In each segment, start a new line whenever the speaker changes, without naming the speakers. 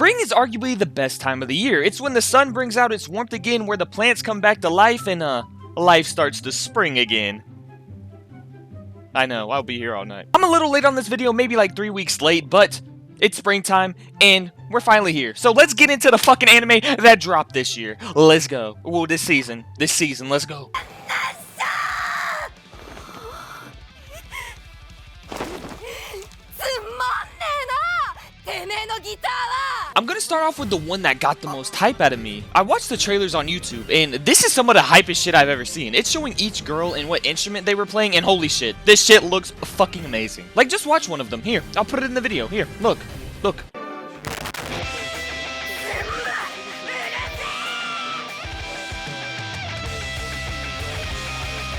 Spring is arguably the best time of the year. It's when the sun brings out its warmth again, where the plants come back to life, and life starts to spring again. I know, I'll be here all night. I'm a little late on this video, maybe like 3 weeks late, but it's springtime, and we're finally here. So let's get into the fucking anime that dropped this year. Let's go. Well, this season, let's go. I'm gonna start off with the one that got the most hype out of me. I watched the trailers on YouTube, and this is some of the hypest shit I've ever seen. It's showing each girl and what instrument they were playing, and holy shit, this shit looks fucking amazing. Like, just watch one of them. Here, I'll put it in the video. Here, look. Look.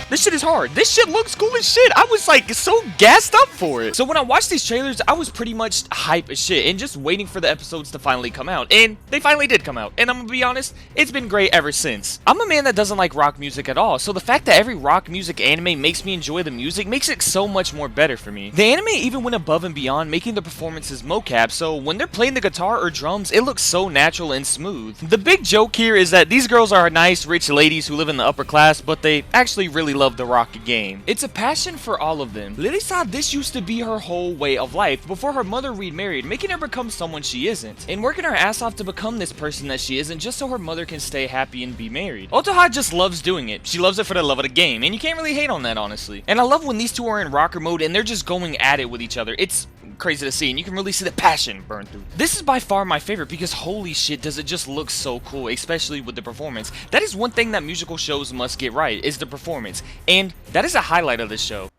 This shit is hard. This shit looks cool as shit. I was like so gassed up for it. So when I watched these trailers, I was pretty much hype as shit and just waiting for the episodes to finally come out. And they finally did come out. And I'm gonna be honest, it's been great ever since. I'm a man that doesn't like rock music at all. So the fact that every rock music anime makes me enjoy the music makes it so much more better for me. The anime even went above and beyond, making the performances mocap. So when they're playing the guitar or drums, it looks so natural and smooth. The big joke here is that these girls are nice, rich ladies who live in the upper class, but they actually really love the rock game. It's a passion for all of them. Lily saw this used to be her whole way of life before her mother remarried, making her become someone she isn't, and working her ass off to become this person that she isn't just so her mother can stay happy and be married. Otoha just loves doing it. She loves it for the love of the game, and you can't really hate on that, honestly. And I love when these two are in rocker mode and they're just going at it with each other. It's crazy to see, and you can really see the passion burn through. This is by far my favorite because holy shit does it just look so cool, especially with the performance. That is one thing that musical shows must get right, is the performance, and that is a highlight of this show.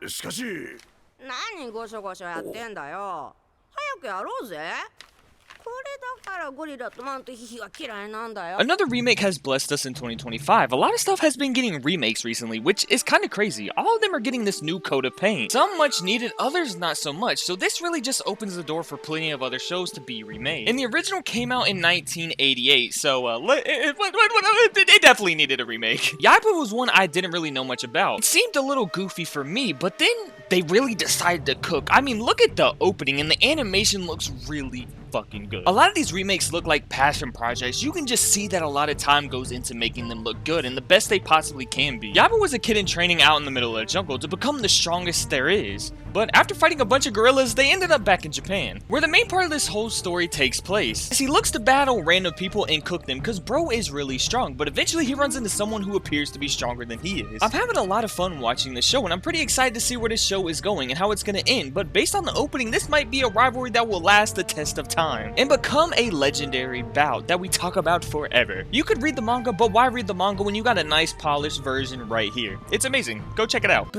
Another remake has blessed us in 2025. A lot of stuff has been getting remakes recently, which is kind of crazy. All of them are getting this new coat of paint. Some much needed, others not so much. So this really just opens the door for plenty of other shows to be remade. And the original came out in 1988, so it definitely needed a remake. Yaiba was one I didn't really know much about. It seemed a little goofy for me, but then they really decided to cook. I mean, look at the opening, and the animation looks really fucking good. A lot of these remakes look like passion projects. You can just see that a lot of time goes into making them look good and the best they possibly can be. Yaiba was a kid in training out in the middle of the jungle to become the strongest there is. But after fighting a bunch of gorillas, they ended up back in Japan, where the main part of this whole story takes place. As he looks to battle random people and cook them, cause bro is really strong, but eventually he runs into someone who appears to be stronger than he is. I'm having a lot of fun watching this show, and I'm pretty excited to see where this show is going and how it's gonna end, but based on the opening, this might be a rivalry that will last the test of time and become a legendary bout that we talk about forever. You could read the manga, but why read the manga when you got a nice polished version right here? It's amazing. Go check it out.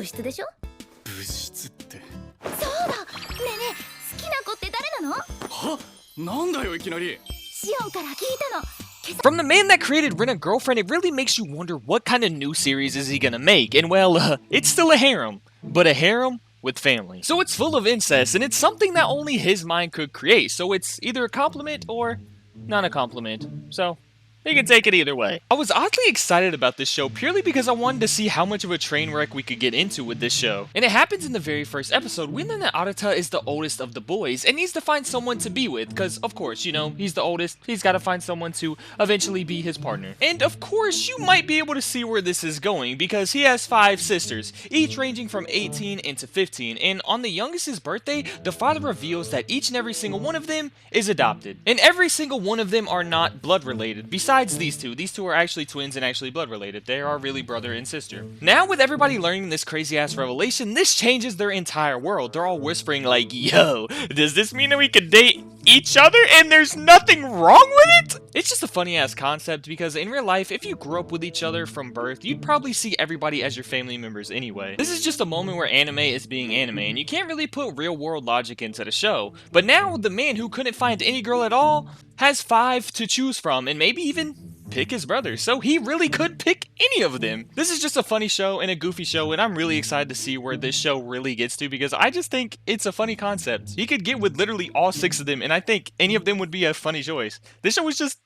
From the man that created Rent a Girlfriend, it really makes you wonder what kind of new series is he gonna make, and well, it's still a harem, but a harem with family. So it's full of incest, and it's something that only his mind could create, so it's either a compliment or not a compliment. So you can take it either way. I was oddly excited about this show purely because I wanted to see how much of a train wreck we could get into with this show. And it happens in the very first episode. We learn that Arata is the oldest of the boys and needs to find someone to be with because, of course, you know, he's the oldest. He's got to find someone to eventually be his partner. And, of course, you might be able to see where this is going because he has 5 sisters, each ranging from 18 into 15. And on the youngest's birthday, the father reveals that each and every single one of them is adopted. And every single one of them are not blood related. Besides these two are actually twins and actually blood related. They are really brother and sister. Now with everybody learning this crazy ass revelation, this changes their entire world. They're all whispering like, yo, does this mean that we could date each other and there's nothing wrong with it? It's just a funny ass concept because in real life, if you grew up with each other from birth, you'd probably see everybody as your family members anyway. This is just a moment where anime is being anime and you can't really put real world logic into the show. But now the man who couldn't find any girl at all has 5 to choose from and maybe even pick his brother, so he really could pick any of them. This is just a funny show and a goofy show, and I'm really excited to see where this show really gets to because I just think it's a funny concept. He could get with literally all 6 of them, and I think any of them would be a funny choice. This show is just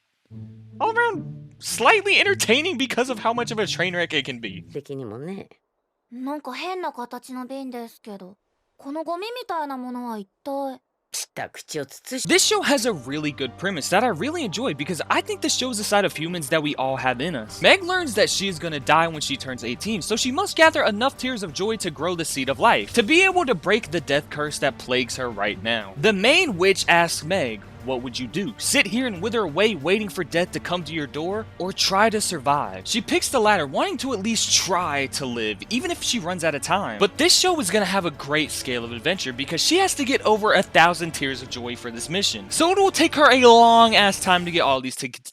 all around slightly entertaining because of how much of a train wreck it can be.
なんか変な形の瓶ですけど、このゴミみたいなものは一体
This show has a really good premise that I really enjoy because I think this shows a side of humans that we all have in us. Meg learns that she is gonna die when she turns 18, so she must gather enough tears of joy to grow the seed of life, to be able to break the death curse that plagues her right now. The main witch asks Meg, what would you do? Sit here and wither away waiting for death to come to your door? Or try to survive? She picks the latter, wanting to at least try to live, even if she runs out of time. But this show is gonna have a great scale of adventure because she has to get over 1,000 tears of joy for this mission. So it will take her a long ass time to get all these tickets.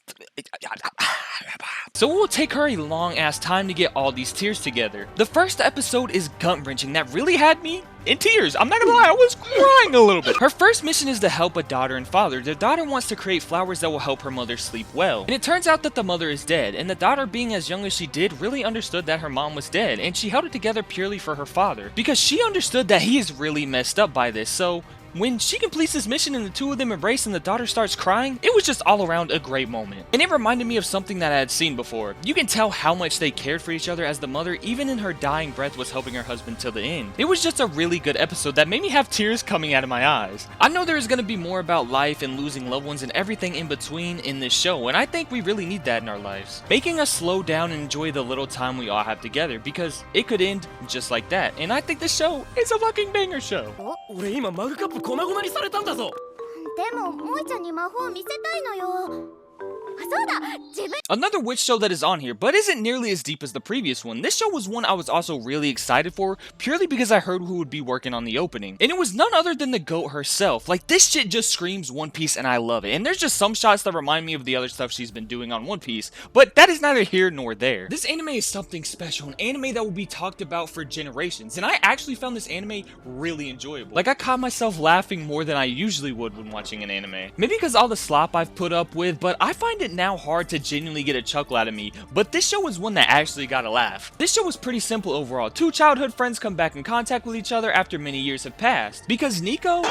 So it will take her a long ass time to get all these tears together. The first episode is gut-wrenching. That really had me in tears. I'm not gonna lie, I was crying a little bit. Her first mission is to help a daughter and father. The daughter wants to create flowers that will help her mother sleep well. And it turns out that the mother is dead, and the daughter, being as young as she did, really understood that her mom was dead, and she held it together purely for her father, because she understood that he is really messed up by this. So when she completes this mission and the two of them embrace and the daughter starts crying, it was just all around a great moment. And it reminded me of something that I had seen before. You can tell how much they cared for each other as the mother, even in her dying breath, was helping her husband till the end. It was just a really good episode that made me have tears coming out of my eyes. I know there's going to be more about life and losing loved ones and everything in between in this show, and I think we really need that in our lives. Making us slow down and enjoy the little time we all have together, because it could end just like that. And I think this show is a fucking banger show.
俺今マグカップ粉々にされたんだぞ。
でも萌ちゃんに魔法を見せたいのよ。そうだ、自分
Another witch show that is on here, but isn't nearly as deep as the previous one. This show was one I was also really excited for, purely because I heard who would be working on the opening. And it was none other than the GOAT herself. Like, this shit just screams One Piece and I love it. And there's just some shots that remind me of the other stuff she's been doing on One Piece, but that is neither here nor there. This anime is something special, an anime that will be talked about for generations, and I actually found this anime really enjoyable. Like, I caught myself laughing more than I usually would when watching an anime. Maybe because all the slop I've put up with, but I find it now hard to genuinely get a chuckle out of me, but this show was one that actually got a laugh. This show was pretty simple overall. Two childhood friends come back in contact with each other after many years have passed, because Nico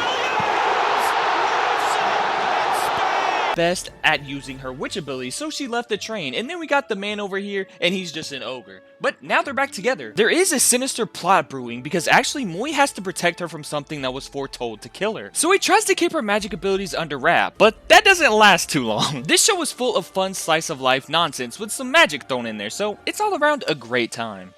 best at using her witch ability, so she left the train. And then we got the man over here, and he's just an ogre. But now they're back together. There is a sinister plot brewing, because actually Moi has to protect her from something that was foretold to kill her. So he tries to keep her magic abilities under wrap, but that doesn't last too long. This show is full of fun slice of life nonsense with some magic thrown in there, so it's all around a great time.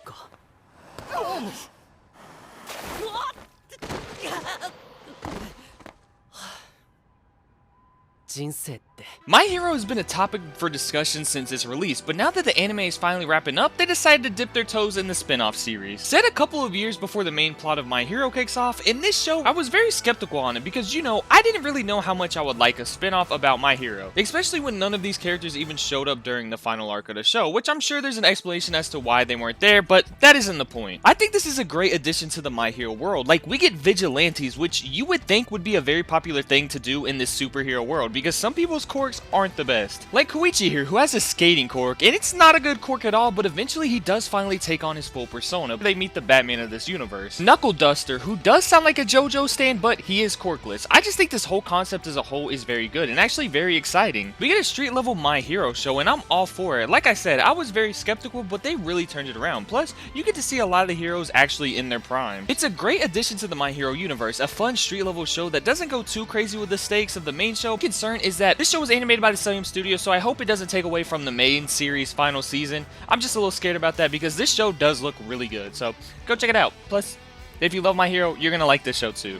My Hero has been a topic for discussion since its release, but now that the anime is finally wrapping up, they decided to dip their toes in the spin-off series. Set a couple of years before the main plot of My Hero kicks off, in this show, I was very skeptical on it because, you know, I didn't really know how much I would like a spin-off about My Hero, especially when none of these characters even showed up during the final arc of the show, which I'm sure there's an explanation as to why they weren't there, but that isn't the point. I think this is a great addition to the My Hero world. Like, we get vigilantes, which you would think would be a very popular thing to do in this superhero world, because some people's quirks aren't the best. Like Koichi here, who has a skating quirk, and it's not a good quirk at all, but eventually he does finally take on his full persona. They meet the Batman of this universe. Knuckle Duster, who does sound like a JoJo stan, but he is quirkless. I just think this whole concept as a whole is very good, and actually very exciting. We get a street level My Hero show, and I'm all for it. Like I said, I was very skeptical, but they really turned it around. Plus, you get to see a lot of the heroes actually in their prime. It's a great addition to the My Hero universe, a fun street level show that doesn't go too crazy with the stakes of the main show. Concern is that this show was animated by the same studio, so I hope it doesn't take away from the main series final season. I'm just a little scared about that because this show does look really good, so go check it out. Plus, if you love My Hero, you're gonna like this show too.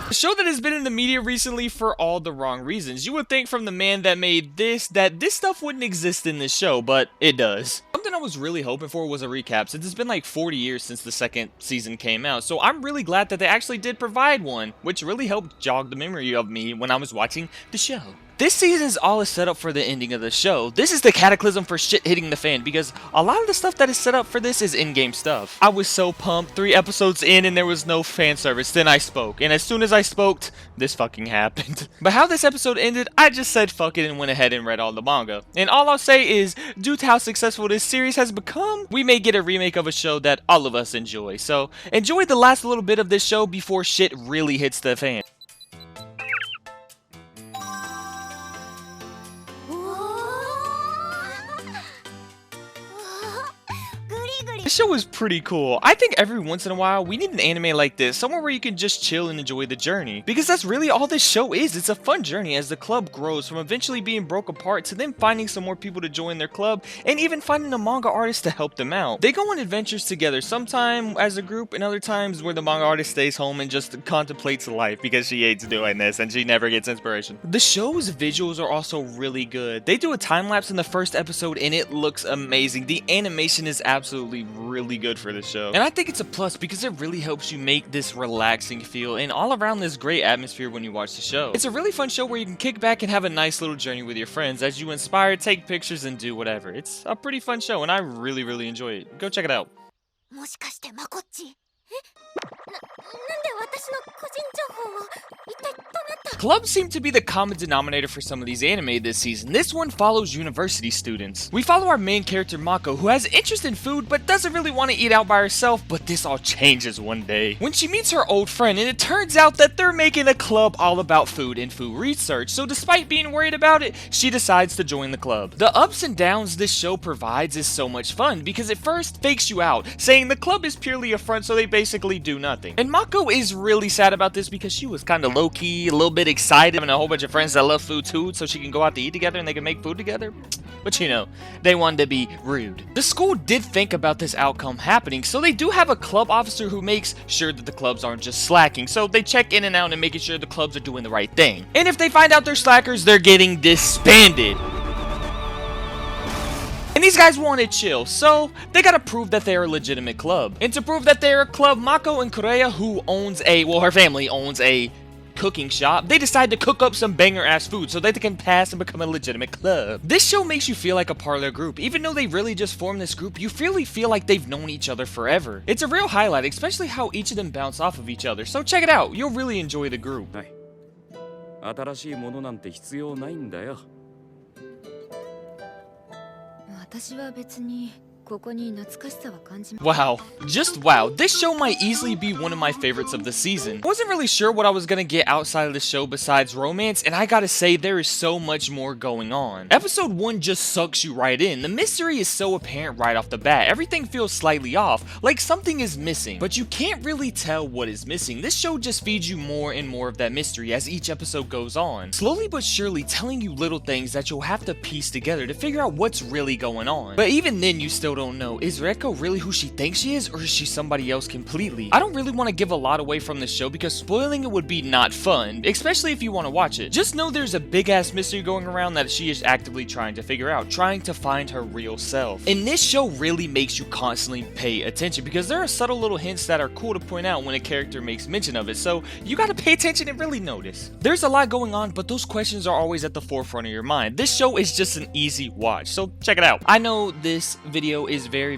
A show that has been in the media recently for all the wrong reasons. You would think from the man that made this that this stuff wouldn't exist in this show, but it does. Something I was really hoping for was a recap, since it's been like 40 years since the second season came out, so I'm really glad that they actually did provide one, which really helped jog the memory of me when I was watching the show. This season is all set up for the ending of the show. This is the cataclysm for shit hitting the fan, because a lot of the stuff that is set up for this is in-game stuff. I was so pumped, 3 episodes in and there was no fan service, then I spoke, and as soon as I spoke, this fucking happened. But how this episode ended, I just said fuck it and went ahead and read all the manga. And all I'll say is, due to how successful this series has become, we may get a remake of a show that all of us enjoy. So, enjoy the last little bit of this show before shit really hits the fan. This show is pretty cool. I think every once in a while we need an anime like this, somewhere where you can just chill and enjoy the journey. Because that's really all this show is. It's a fun journey as the club grows from eventually being broke apart to then finding some more people to join their club and even finding a manga artist to help them out. They go on adventures together, sometime as a group and other times where the manga artist stays home and just contemplates life because she hates doing this and she never gets inspiration. The show's visuals are also really good. They do a time lapse in the first episode and it looks amazing. The animation is absolutely really good for this show. And I think it's a plus because it really helps you make this relaxing feel and all around this great atmosphere when you watch the show. It's a really fun show where you can kick back and have a nice little journey with your friends as you inspire, take pictures, and do whatever. It's a pretty fun show and I really enjoy it. Go check it out.
もしかしてまこっちなんで私の個人情報を一体どなた
Clubs seem to be the common denominator for some of these anime this season. This one follows university students. We follow our main character Mako, who has interest in food but doesn't really want to eat out by herself, but this all changes one day when she meets her old friend and it turns out that they're making a club all about food and food research. So despite being worried about it, she decides to join the club. The ups and downs this show provides is so much fun because it first fakes you out, saying the club is purely a front so they basically do nothing. And Mako is really sad about this because she was kind of low-key, a little bit excited, having a whole bunch of friends that love food too, so she can go out to eat together and they can make food together. But you know, they wanted to be rude. The school did think about this outcome happening, so they do have a club officer who makes sure that the clubs aren't just slacking, so they check in and out and making sure the clubs are doing the right thing. And if they find out they're slackers, they're getting disbanded. And these guys wanted chill, so they gotta prove that they're a legitimate club. And to prove that they're a club, Mako and Korea, who owns her family owns a cooking shop, they decide to cook up some banger-ass food so that they can pass and become a legitimate club. This show makes you feel like a part of their group. Even though they really just formed this group, you really feel like they've known each other forever. It's a real highlight, especially how each of them bounce off of each other, so check it out. You'll really enjoy the group.
新しいものなんて必要ないんだよ。
私は別にここに懐かしさは感じま
Wow, just wow. This show might easily be one of my favorites of the season. I wasn't really sure what I was gonna get outside of the show besides romance, and I gotta say there is so much more going on. Episode 1 just sucks you right in. The mystery is so apparent right off the bat. Everything feels slightly off, like something is missing, but you can't really tell what is missing. This show just feeds you more and more of that mystery as each episode goes on, slowly but surely telling you little things that you'll have to piece together to figure out what's really going on. But even then, you still don't know, is Reko really who she thinks she is, or is she somebody else completely? I don't really want to give a lot away from this show because spoiling it would be not fun, especially if you want to watch it. Just know there's a big ass mystery going around that she is actively trying to figure out, trying to find her real self. And this show really makes you constantly pay attention because there are subtle little hints that are cool to point out when a character makes mention of it, so you gotta pay attention and really notice. There's a lot going on, but those questions are always at the forefront of your mind. This show is just an easy watch, so check it out. I know this video is very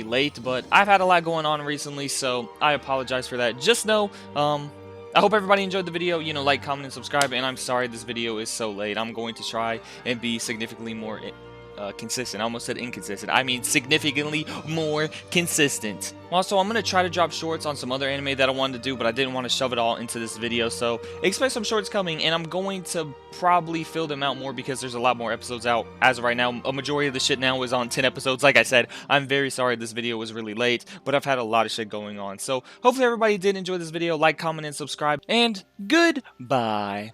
late, but I've had a lot going on recently, so I apologize for that. Just know, I hope everybody enjoyed the video. You know, like, comment, and subscribe, and I'm sorry this video is so late. I'm going to try and be significantly more consistent. I almost said inconsistent. I mean significantly more consistent. Also, I'm going to try to drop shorts on some other anime that I wanted to do, but I didn't want to shove it all into this video, so expect some shorts coming, and I'm going to probably fill them out more because there's a lot more episodes out as of right now. A majority of the shit now is on 10 episodes. Like I said, I'm very sorry this video was really late, but I've had a lot of shit going on. So hopefully everybody did enjoy this video. Like, comment, and subscribe, and goodbye.